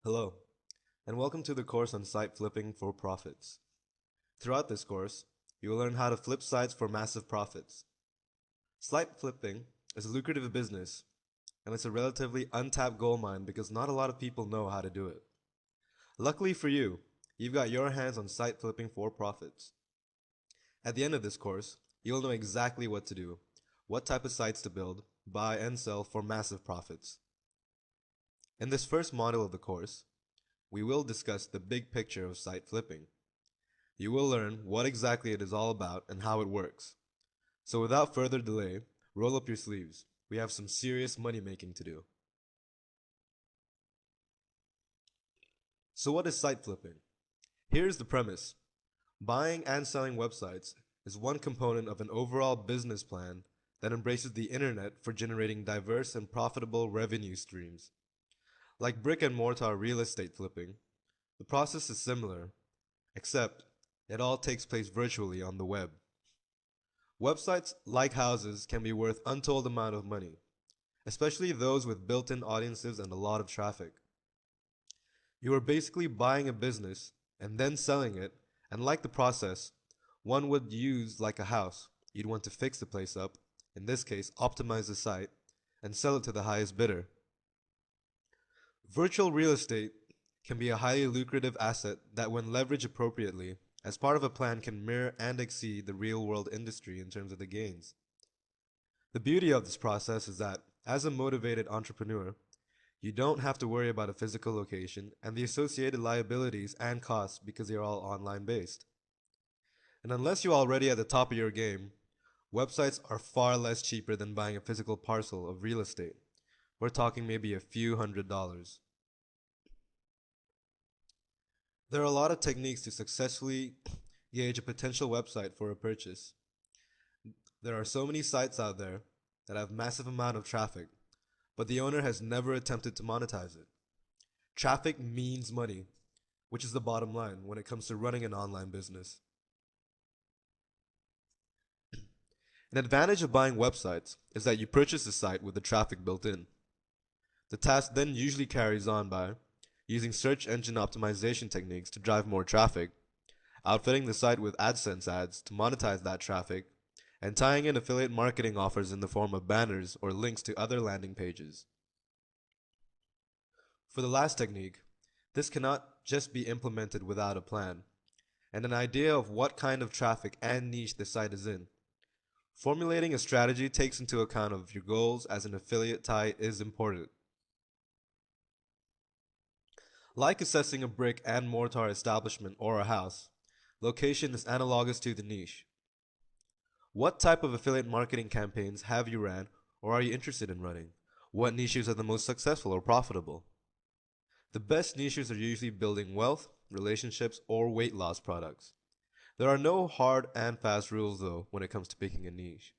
Hello, and welcome to the course on site flipping for profits. Throughout this course, you will learn how to flip sites for massive profits. Site flipping is a lucrative business, and it's a relatively untapped goldmine because not a lot of people know how to do it. Luckily for you, you've got your hands on site flipping for profits. At the end of this course, you'll know exactly what to do, what type of sites to build, buy, and sell for massive profits. In this first module of the course, we will discuss the big picture of site flipping. You will learn what exactly it is all about and how it works. So without further delay, roll up your sleeves. We have some serious money making to do. So what is site flipping? Here's the premise. Buying and selling websites is one component of an overall business plan that embraces the internet for generating diverse and profitable revenue streams. Like brick and mortar real estate flipping, the process is similar, except it all takes place virtually on the web. Websites, like houses, can be worth untold amount of money, especially those with built-in audiences and a lot of traffic. You are basically buying a business and then selling it, and like the process, one would use like a house. You'd want to fix the place up, in this case, optimize the site, and sell it to the highest bidder. Virtual real estate can be a highly lucrative asset that, when leveraged appropriately, as part of a plan, can mirror and exceed the real world industry in terms of the gains. The beauty of this process is that, as a motivated entrepreneur, you don't have to worry about a physical location and the associated liabilities and costs because they are all online based. And unless you're already at the top of your game, websites are far less cheaper than buying a physical parcel of real estate. We're talking maybe a few $100s. There are a lot of techniques to successfully gauge a potential website for a purchase. There are so many sites out there that have massive amount of traffic, but the owner has never attempted to monetize it. Traffic means money, which is the bottom line when it comes to running an online business. An advantage of buying websites is that you purchase the site with the traffic built in. The task then usually carries on by using search engine optimization techniques to drive more traffic, outfitting the site with AdSense ads to monetize that traffic, and tying in affiliate marketing offers in the form of banners or links to other landing pages. For the last technique, this cannot just be implemented without a plan and an idea of what kind of traffic and niche the site is in. Formulating a strategy takes into account of your goals as an affiliate tie is important. Like assessing a brick and mortar establishment or a house, location is analogous to the niche. What type of affiliate marketing campaigns have you ran or are you interested in running? What niches are the most successful or profitable? The best niches are usually building wealth, relationships, or weight loss products. There are no hard and fast rules though when it comes to picking a niche.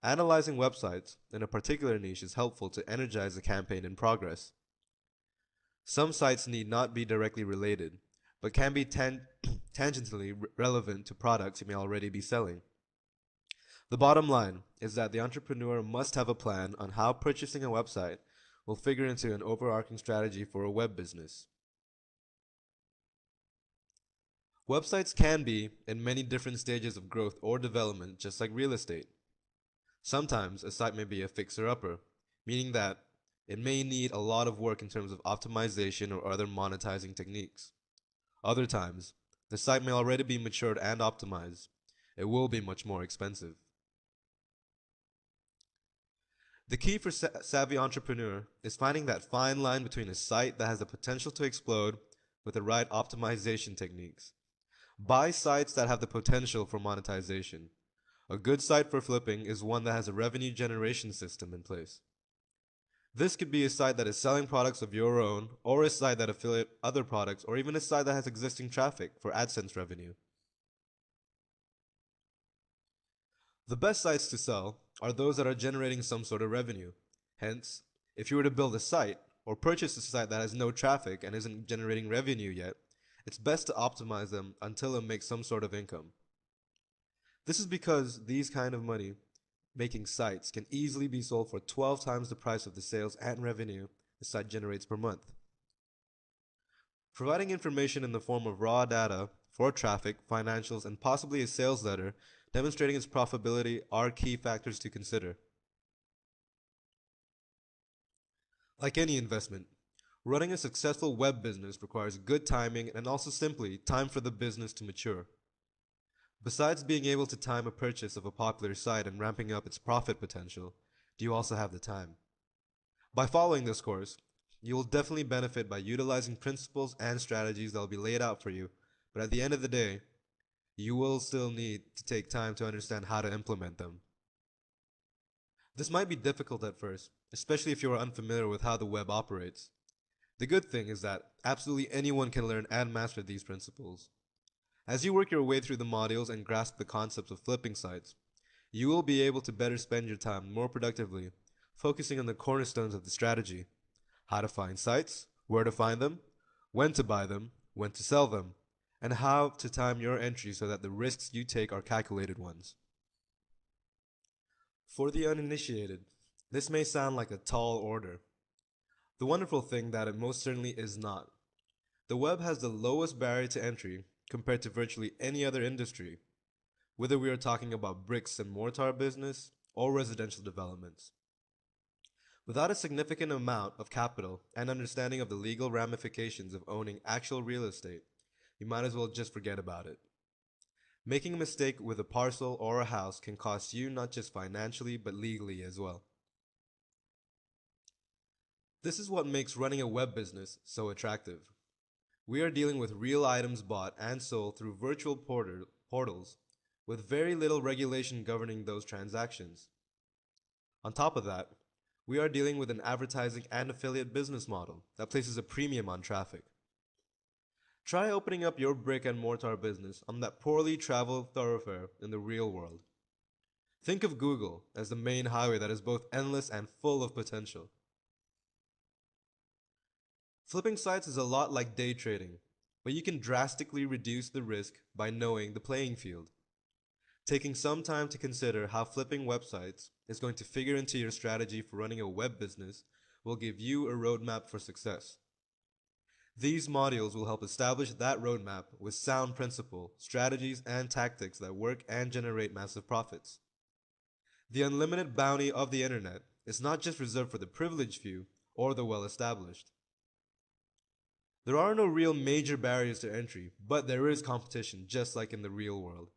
Analyzing websites in a particular niche is helpful to energize a campaign in progress. Some sites need not be directly related, but can be tangentially relevant to products you may already be selling. The bottom line is that the entrepreneur must have a plan on how purchasing a website will figure into an overarching strategy for a web business. Websites can be in many different stages of growth or development, just like real estate. Sometimes a site may be a fixer-upper, meaning that it may need a lot of work in terms of optimization or other monetizing techniques. Other times, the site may already be matured and optimized. It will be much more expensive. The key for savvy entrepreneur is finding that fine line between a site that has the potential to explode with the right optimization techniques. Buy sites that have the potential for monetization. A good site for flipping is one that has a revenue generation system in place. This could be a site that is selling products of your own, or a site that affiliate other products, or even a site that has existing traffic for AdSense revenue. The best sites to sell are those that are generating some sort of revenue. Hence, if you were to build a site or purchase a site that has no traffic and isn't generating revenue yet, it's best to optimize them until it makes some sort of income. This is because these kind of money making sites can easily be sold for 12 times the price of the sales and revenue the site generates per month. Providing information in the form of raw data for traffic, financials, and possibly a sales letter demonstrating its profitability are key factors to consider. Like any investment, running a successful web business requires good timing and also simply time for the business to mature. Besides being able to time a purchase of a popular site and ramping up its profit potential, do you also have the time? By following this course, you will definitely benefit by utilizing principles and strategies that will be laid out for you, but at the end of the day, you will still need to take time to understand how to implement them. This might be difficult at first, especially if you are unfamiliar with how the web operates. The good thing is that absolutely anyone can learn and master these principles. As you work your way through the modules and grasp the concepts of flipping sites, you will be able to better spend your time more productively, focusing on the cornerstones of the strategy: how to find sites, where to find them, when to buy them, when to sell them, and how to time your entry so that the risks you take are calculated ones. For the uninitiated, this may sound like a tall order. The wonderful thing that it most certainly is not. The web has the lowest barrier to entry compared to virtually any other industry, whether we are talking about bricks and mortar business or residential developments. Without a significant amount of capital and understanding of the legal ramifications of owning actual real estate, you might as well just forget about it. Making a mistake with a parcel or a house can cost you not just financially but legally as well. This is what makes running a web business so attractive. We are dealing with real items bought and sold through virtual portals with very little regulation governing those transactions. On top of that, we are dealing with an advertising and affiliate business model that places a premium on traffic. Try opening up your brick and mortar business on that poorly traveled thoroughfare in the real world. Think of Google as the main highway that is both endless and full of potential. Flipping sites is a lot like day trading, but you can drastically reduce the risk by knowing the playing field. Taking some time to consider how flipping websites is going to figure into your strategy for running a web business will give you a roadmap for success. These modules will help establish that roadmap with sound principle, strategies, and tactics that work and generate massive profits. The unlimited bounty of the internet is not just reserved for the privileged few or the well-established. There are no real major barriers to entry, but there is competition just like in the real world.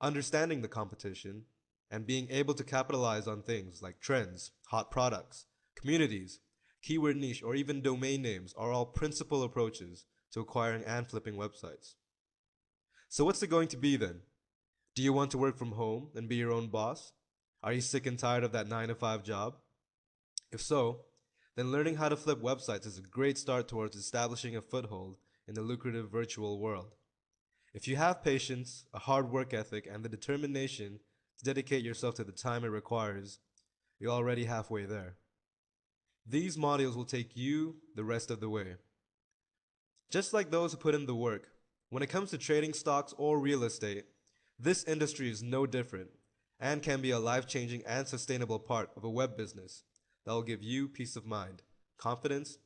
Understanding the competition and being able to capitalize on things like trends, hot products, communities, keyword niche, or even domain names are all principal approaches to acquiring and flipping websites. So what's it going to be then? Do you want to work from home and be your own boss? Are you sick and tired of that 9 to 5 job? If so, then learning how to flip websites is a great start towards establishing a foothold in the lucrative virtual world. If you have patience, a hard work ethic, and the determination to dedicate yourself to the time it requires, you're already halfway there. These modules will take you the rest of the way. Just like those who put in the work, when it comes to trading stocks or real estate, this industry is no different and can be a life-changing and sustainable part of a web business that will give you peace of mind, confidence,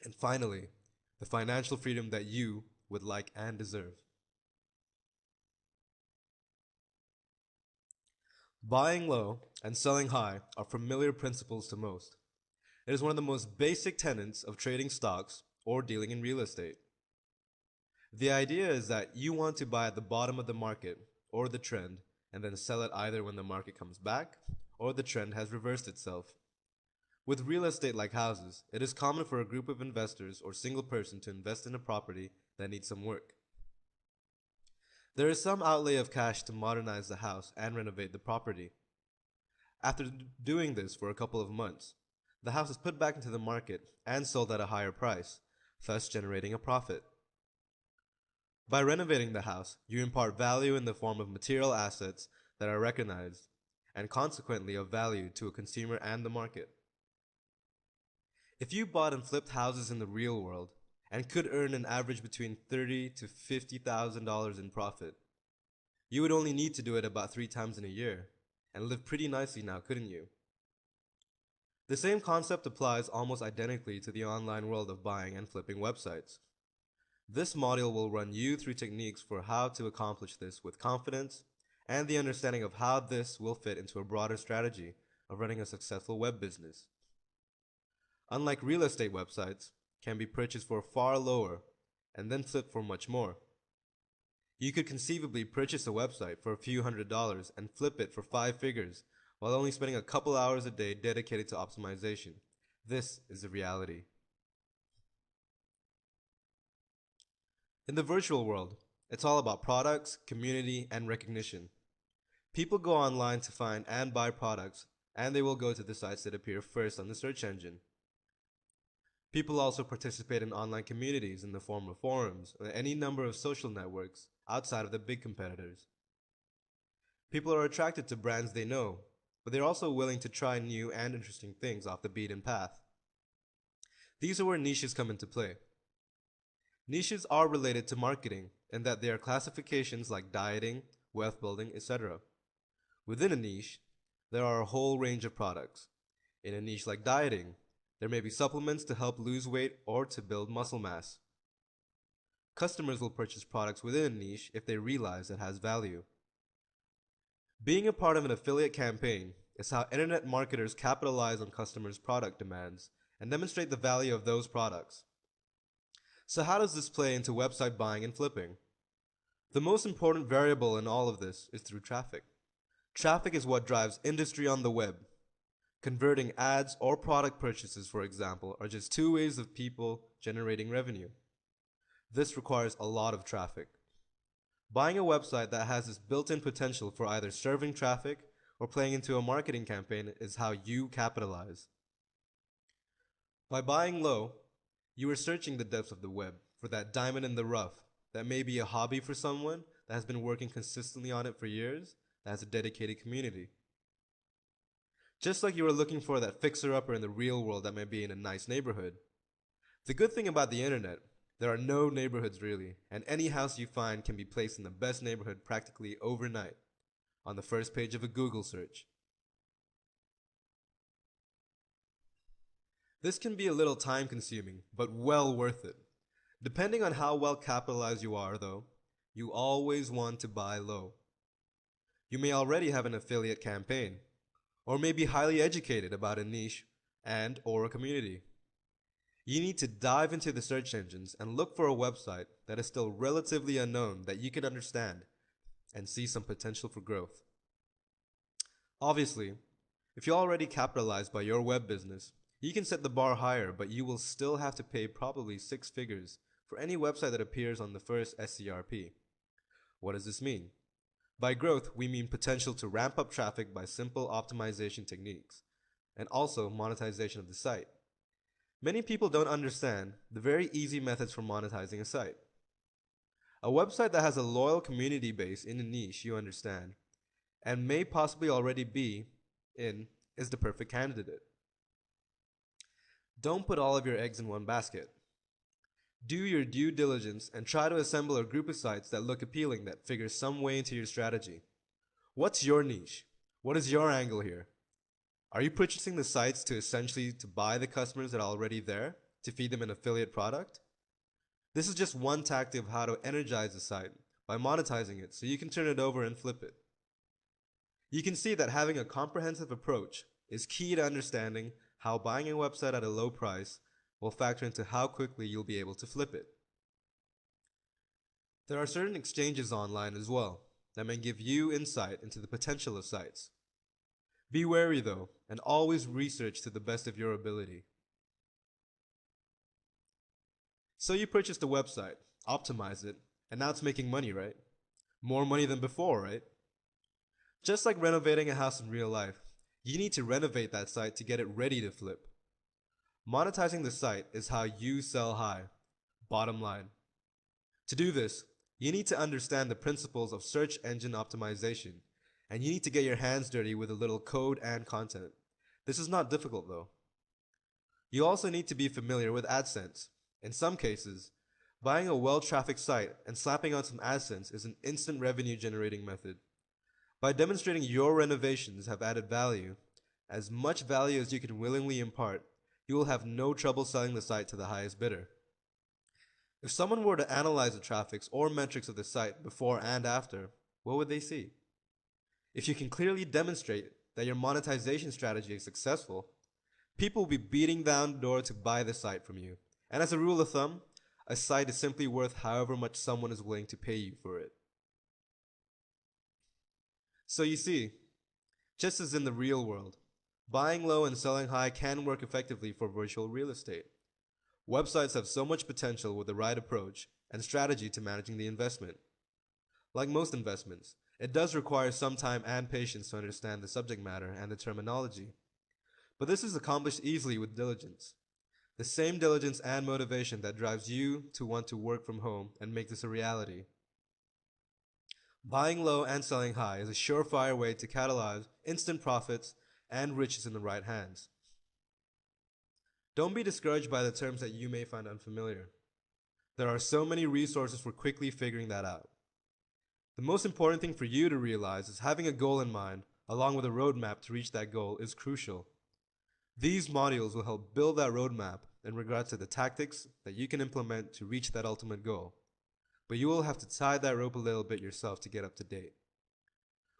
and finally, the financial freedom that you would like and deserve. Buying low and selling high are familiar principles to most. It is one of the most basic tenets of trading stocks or dealing in real estate. The idea is that you want to buy at the bottom of the market or the trend and then sell it either when the market comes back or the trend has reversed itself. With real estate like houses, it is common for a group of investors or single person to invest in a property that needs some work. There is some outlay of cash to modernize the house and renovate the property. After doing this for a couple of months, the house is put back into the market and sold at a higher price, thus generating a profit. By renovating the house, you impart value in the form of material assets that are recognized and consequently of value to a consumer and the market. If you bought and flipped houses in the real world and could earn an average between $30,000 to $50,000 in profit, you would only need to do it about 3 times in a year and live pretty nicely now, couldn't you? The same concept applies almost identically to the online world of buying and flipping websites. This module will run you through techniques for how to accomplish this with confidence and the understanding of how this will fit into a broader strategy of running a successful web business. Unlike real estate websites, can be purchased for far lower and then flipped for much more. You could conceivably purchase a website for a few $100s and flip it for 5 figures while only spending a couple hours a day dedicated to optimization. This is the reality. In the virtual world, it's all about products, community, and recognition. People go online to find and buy products, and they will go to the sites that appear first on the search engine. People also participate in online communities in the form of forums or any number of social networks outside of the big competitors. People are attracted to brands they know, but they're also willing to try new and interesting things off the beaten path. These are where niches come into play. Niches are related to marketing in that they are classifications like dieting, wealth building, etc. Within a niche, there are a whole range of products. In a niche like dieting, there may be supplements to help lose weight or to build muscle mass. Customers will purchase products within a niche if they realize it has value. Being a part of an affiliate campaign is how internet marketers capitalize on customers' product demands and demonstrate the value of those products. So how does this play into website buying and flipping? The most important variable in all of this is through traffic. Traffic is what drives industry on the web. Converting ads or product purchases, for example, are just two ways of people generating revenue. This requires a lot of traffic. Buying a website that has this built-in potential for either serving traffic or playing into a marketing campaign is how you capitalize. By buying low, you are searching the depths of the web for that diamond in the rough that may be a hobby for someone that has been working consistently on it for years, that has a dedicated community. Just like you are looking for that fixer-upper in the real world that may be in a nice neighborhood. The good thing about the internet, there are no neighborhoods really, and any house you find can be placed in the best neighborhood practically overnight, on the first page of a Google search. This can be a little time consuming, but well worth it. Depending on how well capitalized you are though, you always want to buy low. You may already have an affiliate campaign, or may be highly educated about a niche and or a community. You need to dive into the search engines and look for a website that is still relatively unknown that you can understand and see some potential for growth. Obviously, if you're already capitalized by your web business, you can set the bar higher, but you will still have to pay probably 6 figures for any website that appears on the first SERP. What does this mean? By growth, we mean potential to ramp up traffic by simple optimization techniques, and also monetization of the site. Many people don't understand the very easy methods for monetizing a site. A website that has a loyal community base in a niche you understand, and may possibly already be in, is the perfect candidate. Don't put all of your eggs in one basket. Do your due diligence and try to assemble a group of sites that look appealing that figure some way into your strategy. What's your niche? What is your angle here? Are you purchasing the sites to essentially to buy the customers that are already there to feed them an affiliate product? This is just one tactic of how to energize a site by monetizing it so you can turn it over and flip it. You can see that having a comprehensive approach is key to understanding how buying a website at a low price will factor into how quickly you'll be able to flip it. There are certain exchanges online as well that may give you insight into the potential of sites. Be wary though, and always research to the best of your ability. So you purchased a website, optimized it, and now it's making money, right? More money than before, right? Just like renovating a house in real life, you need to renovate that site to get it ready to flip. Monetizing the site is how you sell high. Bottom line. To do this, you need to understand the principles of search engine optimization, and you need to get your hands dirty with a little code and content. This is not difficult though. You also need to be familiar with AdSense. In some cases, buying a well-trafficked site and slapping on some AdSense is an instant revenue generating method. By demonstrating your renovations have added value, as much value as you can willingly impart, you will have no trouble selling the site to the highest bidder. If someone were to analyze the traffics or metrics of the site before and after, what would they see? If you can clearly demonstrate that your monetization strategy is successful, people will be beating down the door to buy the site from you. And as a rule of thumb, a site is simply worth however much someone is willing to pay you for it. So you see, just as in the real world, buying low and selling high can work effectively for virtual real estate. Websites have so much potential with the right approach and strategy to managing the investment. Like most investments, it does require some time and patience to understand the subject matter and the terminology. But this is accomplished easily with diligence. The same diligence and motivation that drives you to want to work from home and make this a reality. Buying low and selling high is a surefire way to catalyze instant profits and riches in the right hands. Don't be discouraged by the terms that you may find unfamiliar. There are so many resources for quickly figuring that out. The most important thing for you to realize is having a goal in mind, along with a roadmap to reach that goal, is crucial. These modules will help build that roadmap in regards to the tactics that you can implement to reach that ultimate goal. But you will have to tie that rope a little bit yourself to get up to date.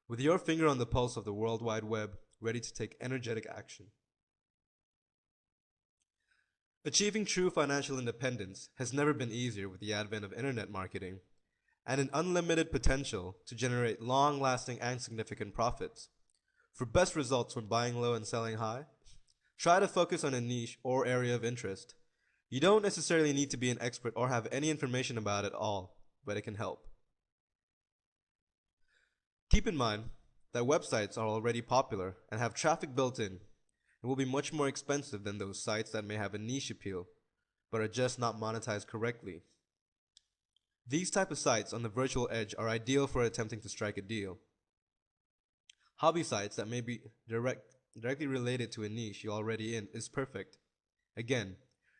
With your finger on the pulse of the World Wide Web, ready to take energetic action. Achieving true financial independence has never been easier with the advent of internet marketing and an unlimited potential to generate long-lasting and significant profits. For best results when buying low and selling high, try to focus on a niche or area of interest. You don't necessarily need to be an expert or have any information about it all, but it can help. Keep in mind that websites are already popular and have traffic built in and will be much more expensive than those sites that may have a niche appeal, but are just not monetized correctly. These type of sites on the virtual edge are ideal for attempting to strike a deal. Hobby sites that may be directly related to a niche you're already in is perfect. Again,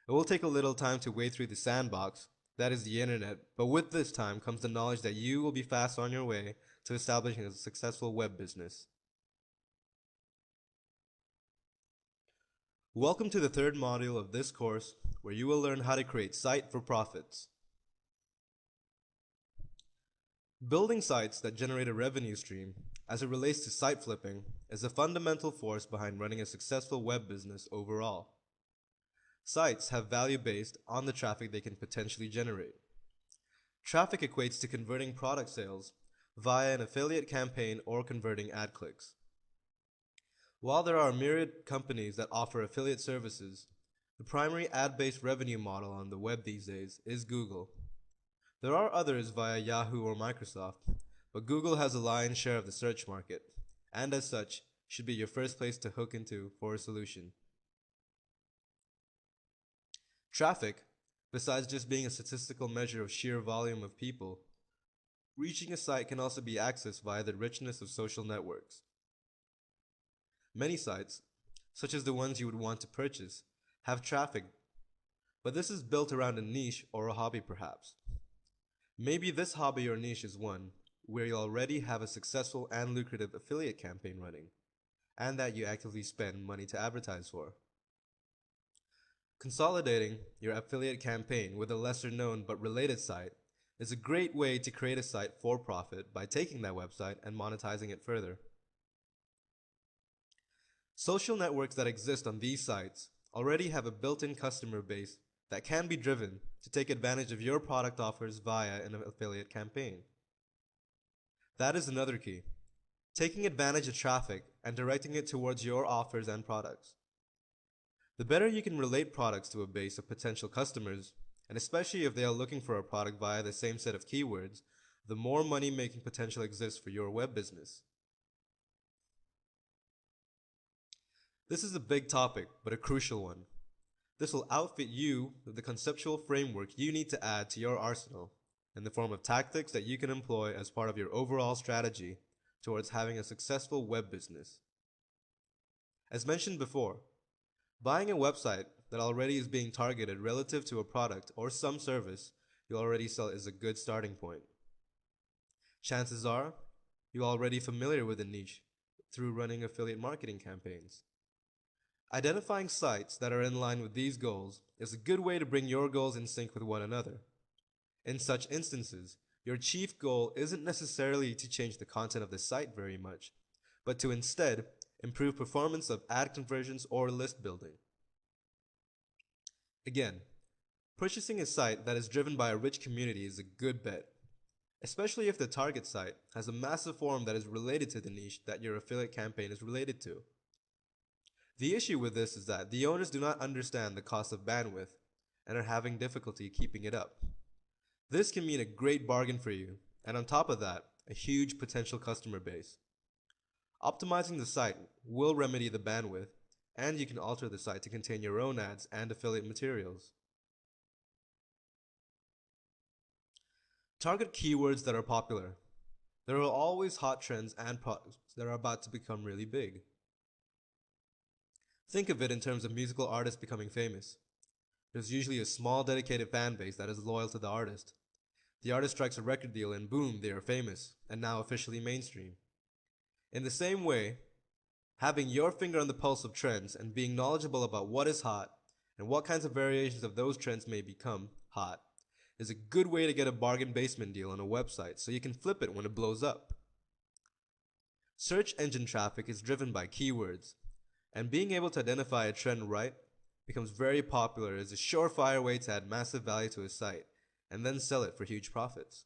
it will take a little time to wade through the sandbox, that is the internet, but with this time comes the knowledge that you will be fast on your way to establishing a successful web business. Welcome to the third module of this course, where you will learn how to create site for profits. Building sites that generate a revenue stream, as it relates to site flipping, is a fundamental force behind running a successful web business overall. Sites have value based on the traffic they can potentially generate. Traffic equates to converting product sales via an affiliate campaign or converting ad clicks. While there are myriad companies that offer affiliate services, the primary ad-based revenue model on the web these days is Google. There are others via Yahoo or Microsoft, but Google has a lion's share of the search market, and as such, should be your first place to hook into for a solution. Traffic, besides just being a statistical measure of sheer volume of people, reaching a site can also be accessed via the richness of social networks. Many sites, such as the ones you would want to purchase, have traffic, but this is built around a niche or a hobby perhaps. Maybe this hobby or niche is one where you already have a successful and lucrative affiliate campaign running, and that you actively spend money to advertise for. Consolidating your affiliate campaign with a lesser known but related site is a great way to create a site for profit by taking that website and monetizing it further. Social networks that exist on these sites already have a built-in customer base that can be driven to take advantage of your product offers via an affiliate campaign. That is another key, taking advantage of traffic and directing it towards your offers and products. The better you can relate products to a base of potential customers, and especially if they are looking for a product via the same set of keywords, the more money-making potential exists for your web business. This is a big topic, but a crucial one. This will outfit you with the conceptual framework you need to add to your arsenal in the form of tactics that you can employ as part of your overall strategy towards having a successful web business. As mentioned before, buying a website that already is being targeted relative to a product or some service you already sell is a good starting point. Chances are, you're already familiar with the niche through running affiliate marketing campaigns. Identifying sites that are in line with these goals is a good way to bring your goals in sync with one another. In such instances, your chief goal isn't necessarily to change the content of the site very much, but to instead improve performance of ad conversions or list building. Again, purchasing a site that is driven by a rich community is a good bet, especially if the target site has a massive forum that is related to the niche that your affiliate campaign is related to. The issue with this is that the owners do not understand the cost of bandwidth and are having difficulty keeping it up. This can mean a great bargain for you, and on top of that, a huge potential customer base. Optimizing the site will remedy the bandwidth, and you can alter the site to contain your own ads and affiliate materials. Target keywords that are popular. There are always hot trends and products that are about to become really big. Think of it in terms of musical artists becoming famous. There's usually a small dedicated fan base that is loyal to the artist. The artist strikes a record deal and boom, they are famous, and now officially mainstream. In the same way, having your finger on the pulse of trends and being knowledgeable about what is hot and what kinds of variations of those trends may become hot is a good way to get a bargain basement deal on a website so you can flip it when it blows up. Search engine traffic is driven by keywords, and being able to identify a trend right becomes very popular as a surefire way to add massive value to a site and then sell it for huge profits.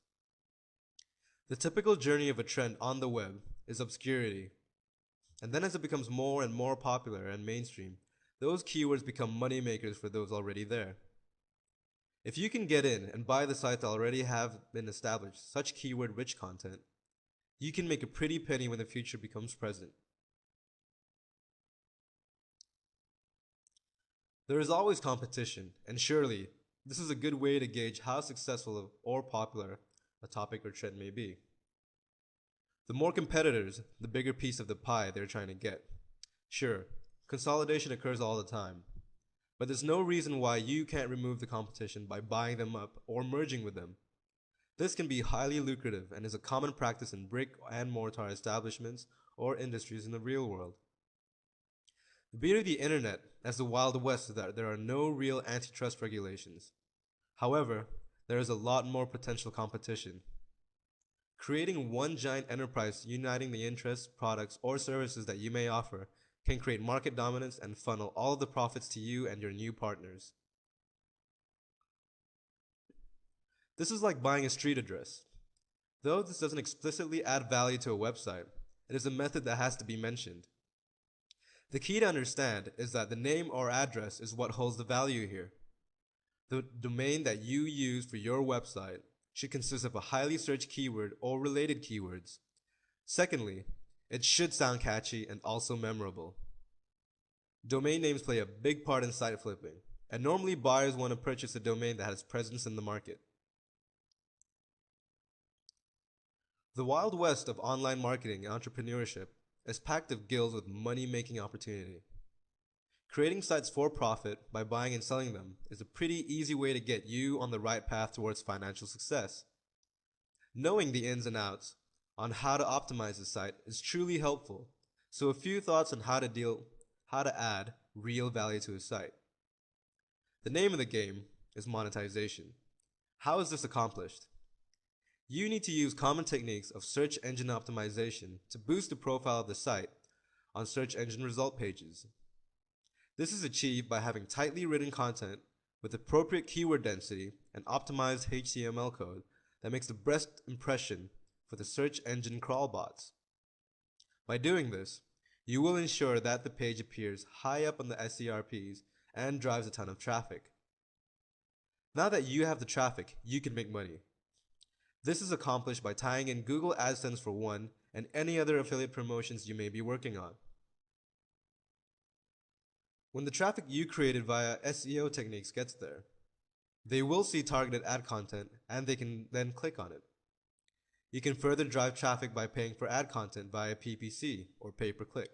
The typical journey of a trend on the web is obscurity, and then as it becomes more and more popular and mainstream, those keywords become money makers for those already there. If you can get in and buy the sites that already have been established such keyword rich content, you can make a pretty penny when the future becomes present. There is always competition, and surely this is a good way to gauge how successful or popular a topic or trend may be. The more competitors, the bigger piece of the pie they're trying to get. Sure, consolidation occurs all the time, but there's no reason why you can't remove the competition by buying them up or merging with them. This can be highly lucrative and is a common practice in brick and mortar establishments or industries in the real world. The beauty of the internet as the Wild West is that there are no real antitrust regulations. However, there is a lot more potential competition. Creating one giant enterprise uniting the interests, products, or services that you may offer can create market dominance and funnel all of the profits to you and your new partners. This is like buying a street address. Though this doesn't explicitly add value to a website, it is a method that has to be mentioned. The key to understand is that the name or address is what holds the value here. The domain that you use for your website should consist of a highly searched keyword or related keywords. Secondly, it should sound catchy and also memorable. Domain names play a big part in site flipping, and normally buyers want to purchase a domain that has presence in the market. The Wild West of online marketing and entrepreneurship is packed of guilds with money-making opportunity. Creating sites for profit by buying and selling them is a pretty easy way to get you on the right path towards financial success. Knowing the ins and outs on how to optimize a site is truly helpful, so a few thoughts on how to add real value to a site. The name of the game is monetization. How is this accomplished? You need to use common techniques of search engine optimization to boost the profile of the site on search engine result pages. This is achieved by having tightly written content with appropriate keyword density and optimized HTML code that makes the best impression for the search engine crawl bots. By doing this, you will ensure that the page appears high up on the SERPs and drives a ton of traffic. Now that you have the traffic, you can make money. This is accomplished by tying in Google AdSense for one and any other affiliate promotions you may be working on. When the traffic you created via SEO techniques gets there, they will see targeted ad content and they can then click on it. You can further drive traffic by paying for ad content via PPC or pay-per-click.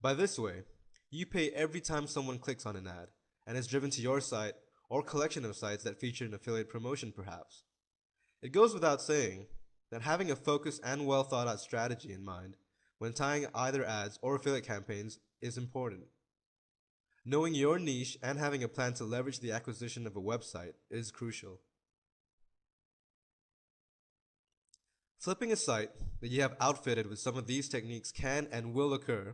By this way, you pay every time someone clicks on an ad and is driven to your site or collection of sites that feature an affiliate promotion perhaps. It goes without saying that having a focused and well thought out strategy in mind when tying either ads or affiliate campaigns is important. Knowing your niche and having a plan to leverage the acquisition of a website is crucial. Flipping a site that you have outfitted with some of these techniques can and will occur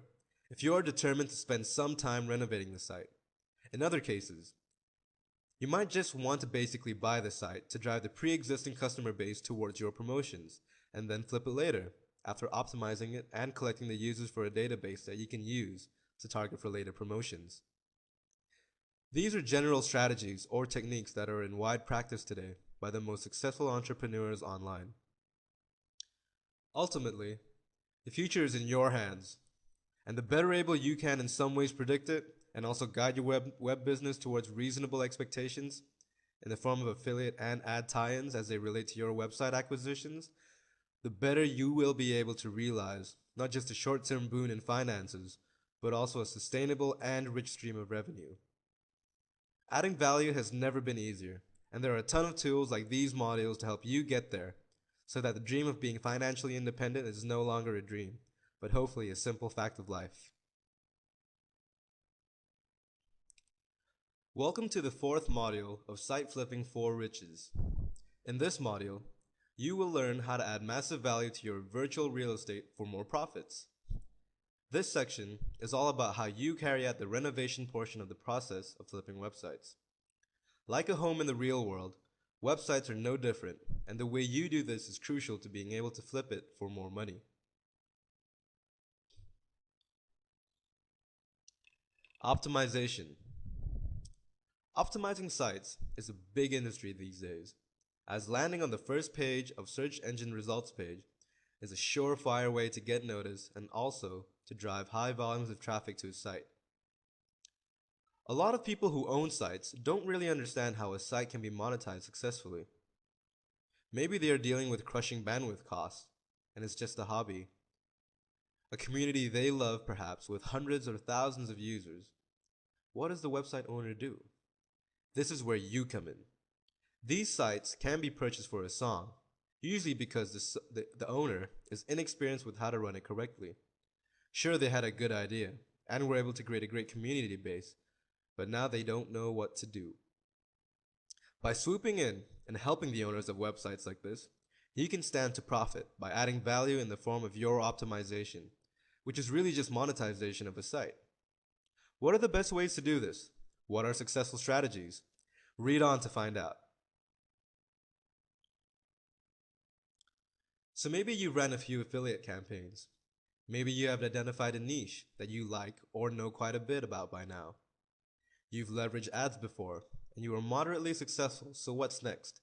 if you are determined to spend some time renovating the site. In other cases, you might just want to basically buy the site to drive the pre-existing customer base towards your promotions, and then flip it later, after optimizing it and collecting the users for a database that you can use to target for later promotions. These are general strategies or techniques that are in wide practice today by the most successful entrepreneurs online. Ultimately, the future is in your hands, and the better able you can in some ways predict it and also guide your web business towards reasonable expectations in the form of affiliate and ad tie-ins as they relate to your website acquisitions, the better you will be able to realize not just a short-term boon in finances, but also a sustainable and rich stream of revenue. Adding value has never been easier, and there are a ton of tools like these modules to help you get there, so that the dream of being financially independent is no longer a dream, but hopefully a simple fact of life. Welcome to the fourth module of Site Flipping for Riches. In this module, you will learn how to add massive value to your virtual real estate for more profits. This section is all about how you carry out the renovation portion of the process of flipping websites. Like a home in the real world, websites are no different, and the way you do this is crucial to being able to flip it for more money. Optimization. Optimizing sites is a big industry these days, as landing on the first page of search engine results page is a surefire way to get noticed and also to drive high volumes of traffic to a site. A lot of people who own sites don't really understand how a site can be monetized successfully. Maybe they are dealing with crushing bandwidth costs, and it's just a hobby. A community they love perhaps with hundreds or thousands of users. What does the website owner do? This is where you come in. These sites can be purchased for a song, usually because the owner is inexperienced with how to run it correctly. Sure, they had a good idea and were able to create a great community base, but now they don't know what to do. By swooping in and helping the owners of websites like this, you can stand to profit by adding value in the form of your optimization, which is really just monetization of a site. What are the best ways to do this? What are successful strategies? Read on to find out. So maybe you ran a few affiliate campaigns. Maybe you have identified a niche that you like or know quite a bit about by now. You've leveraged ads before, and you are moderately successful, so what's next?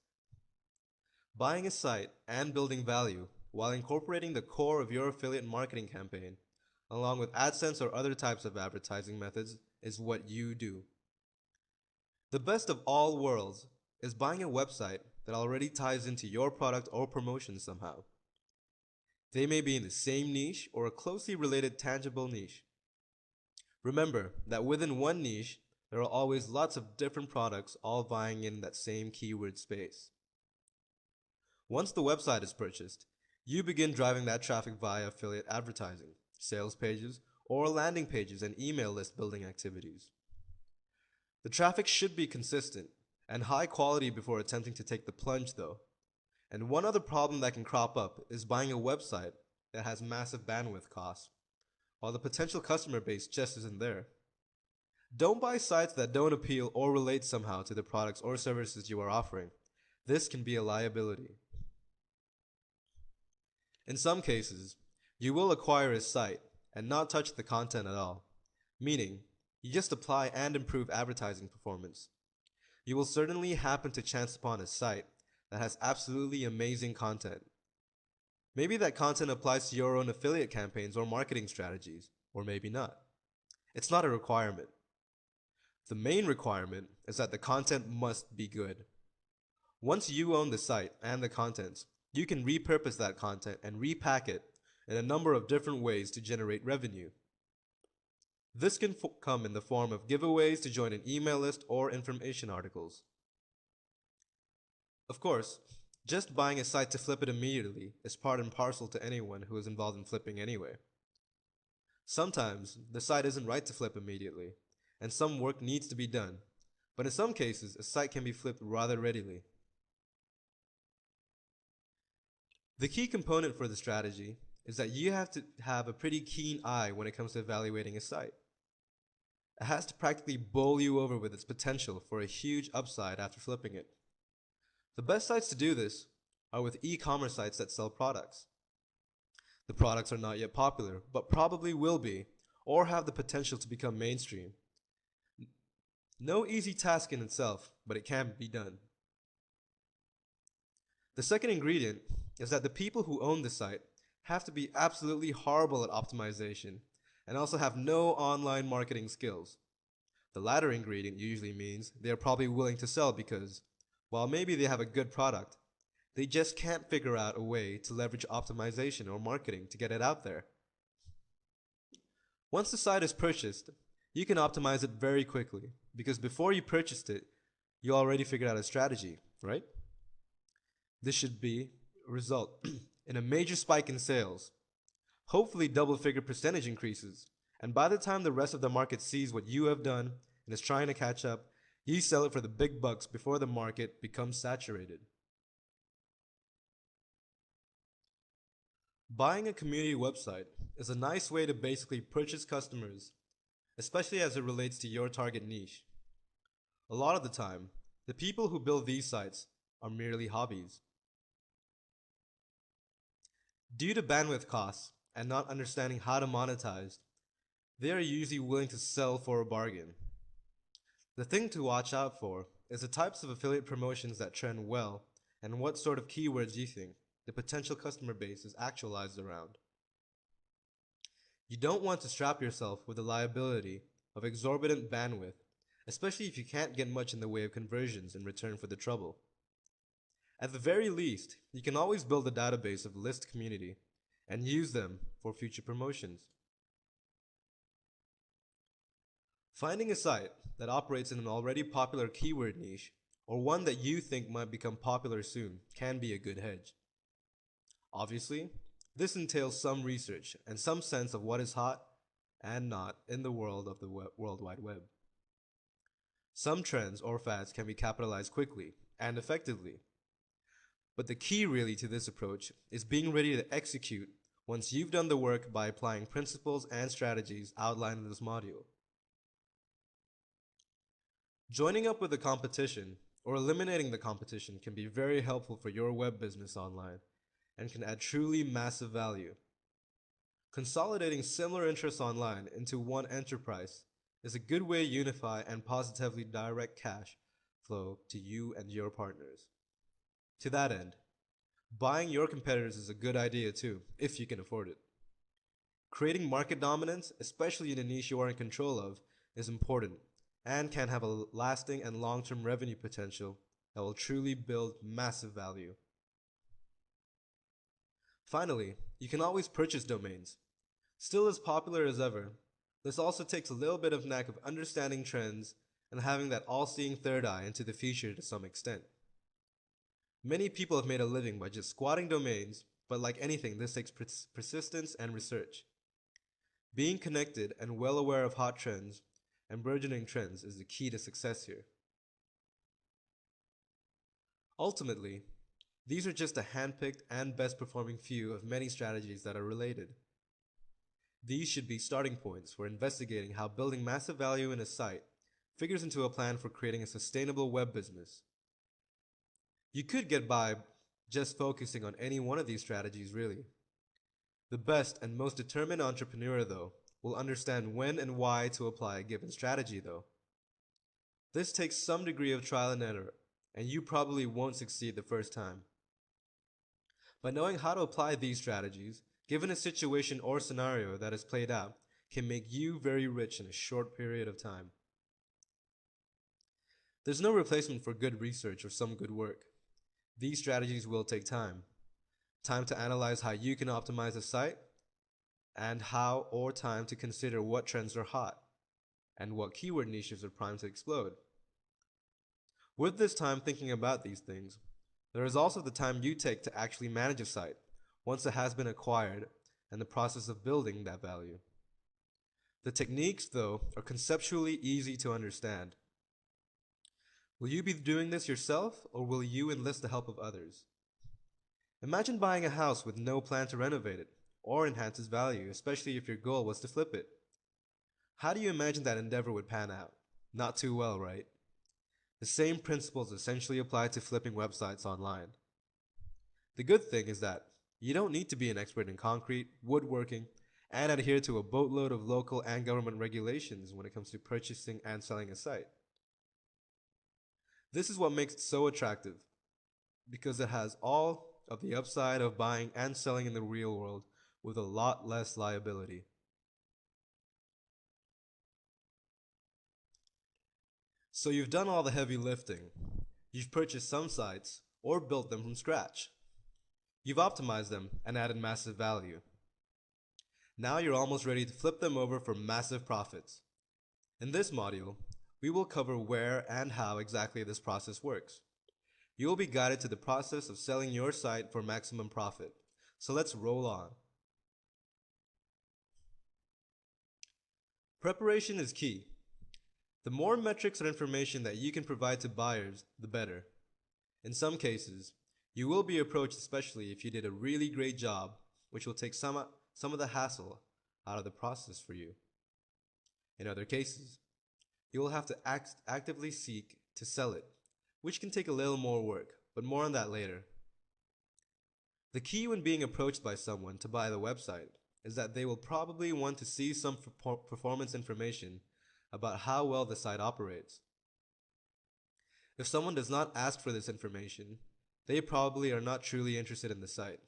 Buying a site and building value while incorporating the core of your affiliate marketing campaign, along with AdSense or other types of advertising methods, is what you do. The best of all worlds is buying a website that already ties into your product or promotion somehow. They may be in the same niche or a closely related tangible niche. Remember that within one niche, there are always lots of different products all vying in that same keyword space. Once the website is purchased, you begin driving that traffic via affiliate advertising, sales pages, or landing pages and email list building activities. The traffic should be consistent and high quality before attempting to take the plunge though. And one other problem that can crop up is buying a website that has massive bandwidth costs, while the potential customer base just isn't there. Don't buy sites that don't appeal or relate somehow to the products or services you are offering. This can be a liability. In some cases, you will acquire a site and not touch the content at all, meaning you just apply and improve advertising performance. You will certainly happen to chance upon a site that has absolutely amazing content. Maybe that content applies to your own affiliate campaigns or marketing strategies, or maybe not. It's not a requirement. The main requirement is that the content must be good. Once you own the site and the contents, you can repurpose that content and repack it in a number of different ways to generate revenue. This can come in the form of giveaways to join an email list or information articles. Of course, just buying a site to flip it immediately is part and parcel to anyone who is involved in flipping anyway. Sometimes, the site isn't right to flip immediately, and some work needs to be done, but in some cases, a site can be flipped rather readily. The key component for the strategy is that you have to have a pretty keen eye when it comes to evaluating a site. It has to practically bowl you over with its potential for a huge upside after flipping it. The best sites to do this are with e-commerce sites that sell products. The products are not yet popular, but probably will be, or have the potential to become mainstream. No easy task in itself, but it can be done. The second ingredient is that the people who own the site have to be absolutely horrible at optimization and also have no online marketing skills. The latter ingredient usually means they are probably willing to sell because, while maybe they have a good product, they just can't figure out a way to leverage optimization or marketing to get it out there. Once the site is purchased, you can optimize it very quickly because before you purchased it, you already figured out a strategy, right? This should be a result in a major spike in sales, hopefully double figure percentage increases, and by the time the rest of the market sees what you have done and is trying to catch up, you sell it for the big bucks before the market becomes saturated. Buying a community website is a nice way to basically purchase customers, especially as it relates to your target niche. A lot of the time, the people who build these sites are merely hobbies. Due to bandwidth costs and not understanding how to monetize, they are usually willing to sell for a bargain. The thing to watch out for is the types of affiliate promotions that trend well and what sort of keywords you think the potential customer base is actualized around. You don't want to strap yourself with the liability of exorbitant bandwidth, especially if you can't get much in the way of conversions in return for the trouble. At the very least, you can always build a database of list community and use them for future promotions. Finding a site that operates in an already popular keyword niche or one that you think might become popular soon can be a good hedge. Obviously, this entails some research and some sense of what is hot and not in the world of the World Wide Web. Some trends or fads can be capitalized quickly and effectively, but the key really to this approach is being ready to execute once you've done the work by applying principles and strategies outlined in this module. Joining up with the competition or eliminating the competition can be very helpful for your web business online and can add truly massive value. Consolidating similar interests online into one enterprise is a good way to unify and positively direct cash flow to you and your partners. To that end, buying your competitors is a good idea too, if you can afford it. Creating market dominance, especially in a niche you are in control of, is important and can have a lasting and long-term revenue potential that will truly build massive value. Finally, you can always purchase domains. Still as popular as ever, this also takes a little bit of knack of understanding trends and having that all-seeing third eye into the future to some extent. Many people have made a living by just squatting domains, but like anything, this takes persistence and research. Being connected and well aware of hot trends and burgeoning trends is the key to success here. Ultimately, these are just a handpicked and best performing few of many strategies that are related. These should be starting points for investigating how building massive value in a site figures into a plan for creating a sustainable web business. You could get by just focusing on any one of these strategies, really. The best and most determined entrepreneur, though, will understand when and why to apply a given strategy, though. This takes some degree of trial and error, and you probably won't succeed the first time. But knowing how to apply these strategies, given a situation or scenario that is played out, can make you very rich in a short period of time. There's no replacement for good research or some good work. These strategies will take time. Time to analyze how you can optimize a site, and how or time to consider what trends are hot, and what keyword niches are primed to explode. With this time thinking about these things, there is also the time you take to actually manage a site once it has been acquired and the process of building that value. The techniques, though, are conceptually easy to understand. Will you be doing this yourself, or will you enlist the help of others? Imagine buying a house with no plan to renovate it or enhance its value, especially if your goal was to flip it. How do you imagine that endeavor would pan out? Not too well, right? The same principles essentially apply to flipping websites online. The good thing is that you don't need to be an expert in concrete, woodworking, and adhere to a boatload of local and government regulations when it comes to purchasing and selling a site. This is what makes it so attractive, because it has all of the upside of buying and selling in the real world with a lot less liability. So you've done all the heavy lifting. You've purchased some sites or built them from scratch. You've optimized them and added massive value. Now you're almost ready to flip them over for massive profits. In this module, we will cover where and how exactly this process works. You will be guided to the process of selling your site for maximum profit. So let's roll on. Preparation is key. The more metrics and information that you can provide to buyers, the better. In some cases, you will be approached, especially if you did a really great job, which will take some of the hassle out of the process for you. In other cases, you will have to actively seek to sell it, which can take a little more work, but more on that later. The key when being approached by someone to buy the website is that they will probably want to see some performance information about how well the site operates. If someone does not ask for this information, they probably are not truly interested in the site.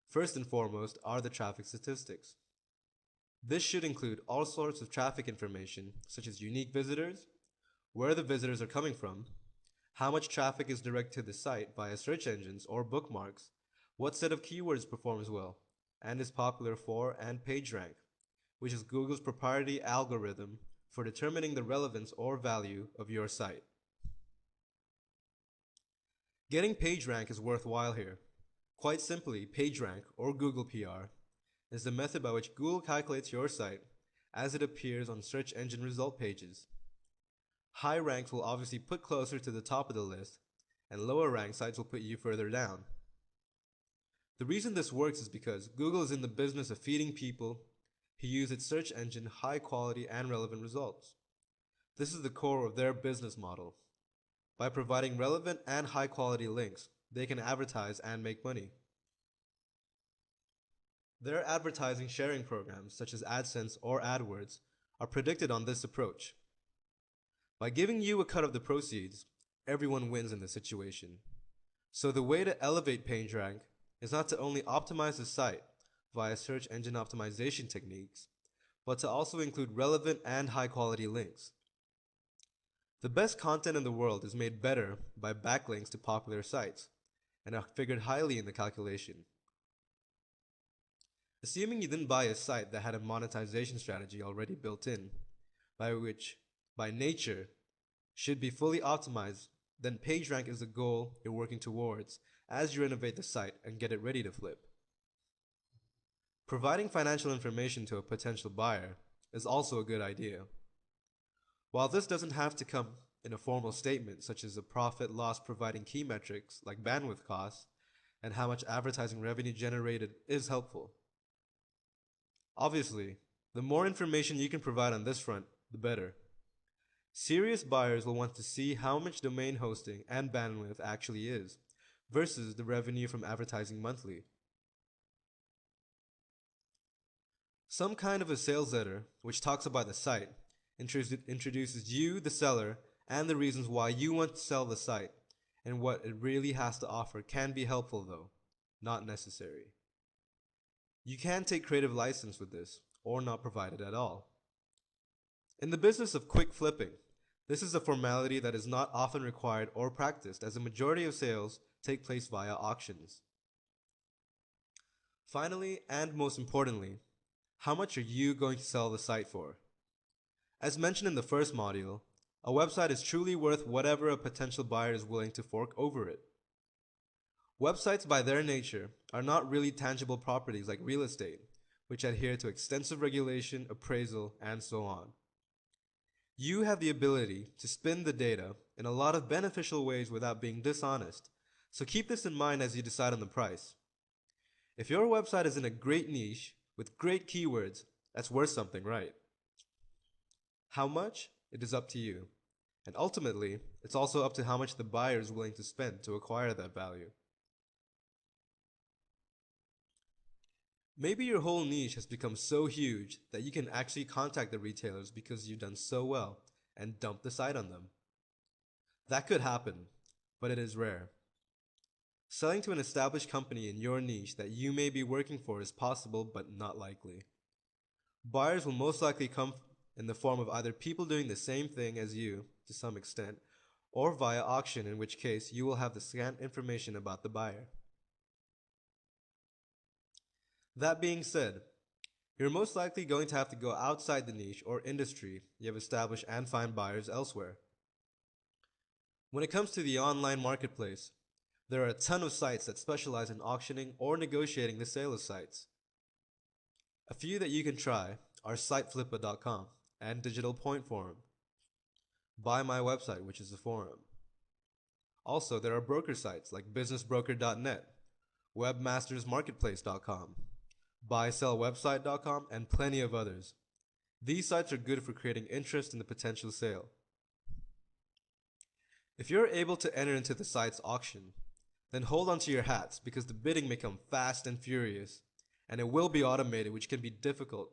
First and foremost are the traffic statistics. This should include all sorts of traffic information, such as unique visitors, where the visitors are coming from, how much traffic is directed to the site via search engines or bookmarks, what set of keywords performs well, and is popular for, and PageRank, which is Google's proprietary algorithm for determining the relevance or value of your site. Getting PageRank is worthwhile here. Quite simply, PageRank, or Google PR, is the method by which Google calculates your site as it appears on search engine result pages. High ranks will obviously put closer to the top of the list, and lower ranked sites will put you further down. The reason this works is because Google is in the business of feeding people who use its search engine high quality and relevant results. This is the core of their business model. By providing relevant and high quality links, they can advertise and make money. Their advertising sharing programs, such as AdSense or AdWords, are predicted on this approach. By giving you a cut of the proceeds, everyone wins in this situation. So the way to elevate PageRank is not to only optimize the site via search engine optimization techniques, but to also include relevant and high quality links. The best content in the world is made better by backlinks to popular sites, and are figured highly in the calculation. Assuming you didn't buy a site that had a monetization strategy already built in, which, by nature, should be fully optimized, then PageRank is the goal you're working towards as you renovate the site and get it ready to flip. Providing financial information to a potential buyer is also a good idea. While this doesn't have to come in a formal statement, such as a profit loss, providing key metrics like bandwidth costs and how much advertising revenue generated is helpful. Obviously, the more information you can provide on this front, the better. Serious buyers will want to see how much domain hosting and bandwidth actually is, versus the revenue from advertising monthly. Some kind of a sales letter, which talks about the site, introduces you, the seller, and the reasons why you want to sell the site, and what it really has to offer can be helpful though, not necessary. You can take creative license with this, or not provide it at all. In the business of quick flipping, this is a formality that is not often required or practiced, as a majority of sales take place via auctions. Finally, and most importantly, how much are you going to sell the site for? As mentioned in the first module, a website is truly worth whatever a potential buyer is willing to fork over it. Websites by their nature are not really tangible properties like real estate, which adhere to extensive regulation, appraisal, and so on. You have the ability to spin the data in a lot of beneficial ways without being dishonest, So keep this in mind as you decide on the price. If your website is in a great niche with great keywords, that's worth something, right? How much? It is up to you. And ultimately, it's also up to how much the buyer is willing to spend to acquire that value. Maybe your whole niche has become so huge that you can actually contact the retailers because you've done so well and dump the site on them. That could happen, but it is rare. Selling to an established company in your niche that you may be working for is possible but not likely. Buyers will most likely come in the form of either people doing the same thing as you to some extent, or via auction, in which case you will have the scant information about the buyer. That being said, you're most likely going to have to go outside the niche or industry you have established and find buyers elsewhere. When it comes to the online marketplace, there are a ton of sites that specialize in auctioning or negotiating the sale of sites. A few that you can try are siteflippa.com and Digital Point Forum. Buy My Website, which is a forum. Also, there are broker sites like businessbroker.net, webmastersmarketplace.com, buysellwebsite.com, and plenty of others. These sites are good for creating interest in the potential sale. If you're able to enter into the site's auction, then hold on to your hats because the bidding may come fast and furious, and it will be automated, which can be difficult,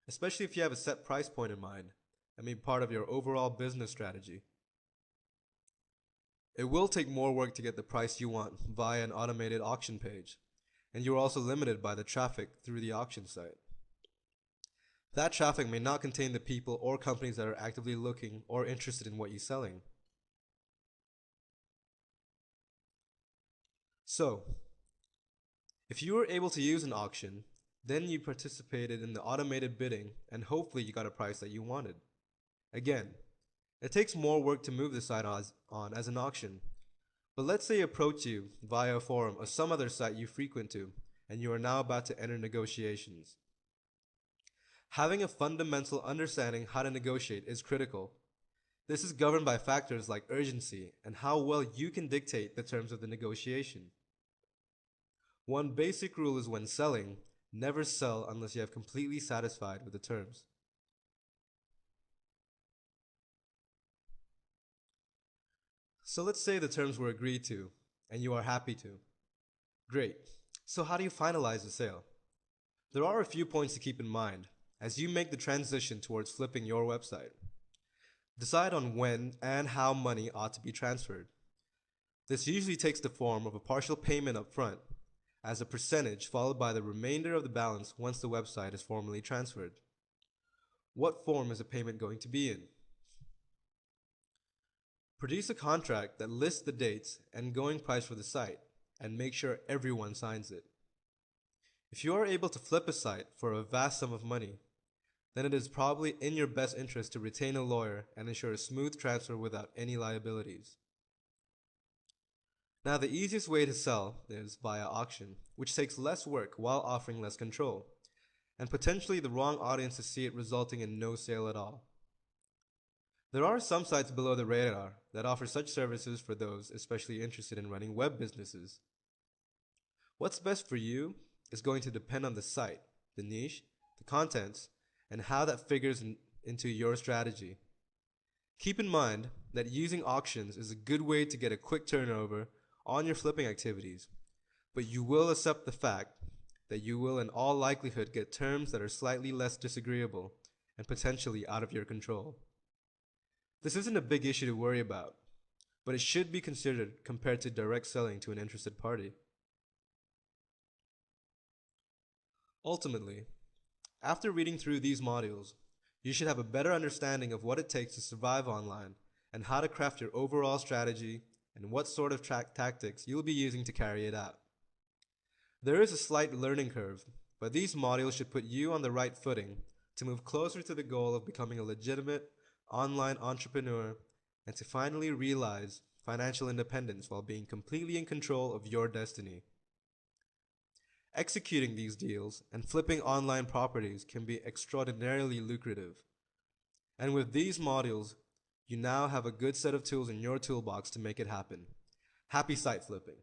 especially if you have a set price point in mind and be part of your overall business strategy. It will take more work to get the price you want via an automated auction page, and you're also limited by the traffic through the auction site. That traffic may not contain the people or companies that are actively looking or interested in what you're selling. So, if you were able to use an auction, then you participated in the automated bidding and hopefully you got a price that you wanted. Again, it takes more work to move the site on as an auction, but let's say I approach you via a forum or some other site you frequent to, and you are now about to enter negotiations. Having a fundamental understanding how to negotiate is critical. This is governed by factors like urgency and how well you can dictate the terms of the negotiation. One basic rule is when selling, never sell unless you have completely satisfied with the terms. So let's say the terms were agreed to, and you are happy to. Great. So how do you finalize the sale? There are a few points to keep in mind as you make the transition towards flipping your website. Decide on when and how money ought to be transferred. This usually takes the form of a partial payment up front, as a percentage followed by the remainder of the balance once the website is formally transferred. What form is the payment going to be in? Produce a contract that lists the dates and going price for the site, and make sure everyone signs it. If you are able to flip a site for a vast sum of money, then it is probably in your best interest to retain a lawyer and ensure a smooth transfer without any liabilities. Now, the easiest way to sell is via auction, which takes less work while offering less control, and potentially the wrong audience to see it, resulting in no sale at all. There are some sites below the radar that offer such services for those especially interested in running web businesses. What's best for you is going to depend on the site, the niche, the contents, and how that figures into your strategy. Keep in mind that using auctions is a good way to get a quick turnover on your flipping activities, but you will accept the fact that you will in all likelihood get terms that are slightly less disagreeable and potentially out of your control. This isn't a big issue to worry about, but it should be considered compared to direct selling to an interested party. Ultimately, after reading through these modules, you should have a better understanding of what it takes to survive online and how to craft your overall strategy and what sort of tactics you'll be using to carry it out. There is a slight learning curve, but these modules should put you on the right footing to move closer to the goal of becoming a legitimate online entrepreneur and to finally realize financial independence while being completely in control of your destiny. Executing these deals and flipping online properties can be extraordinarily lucrative. And with these modules, you now have a good set of tools in your toolbox to make it happen. Happy site flipping!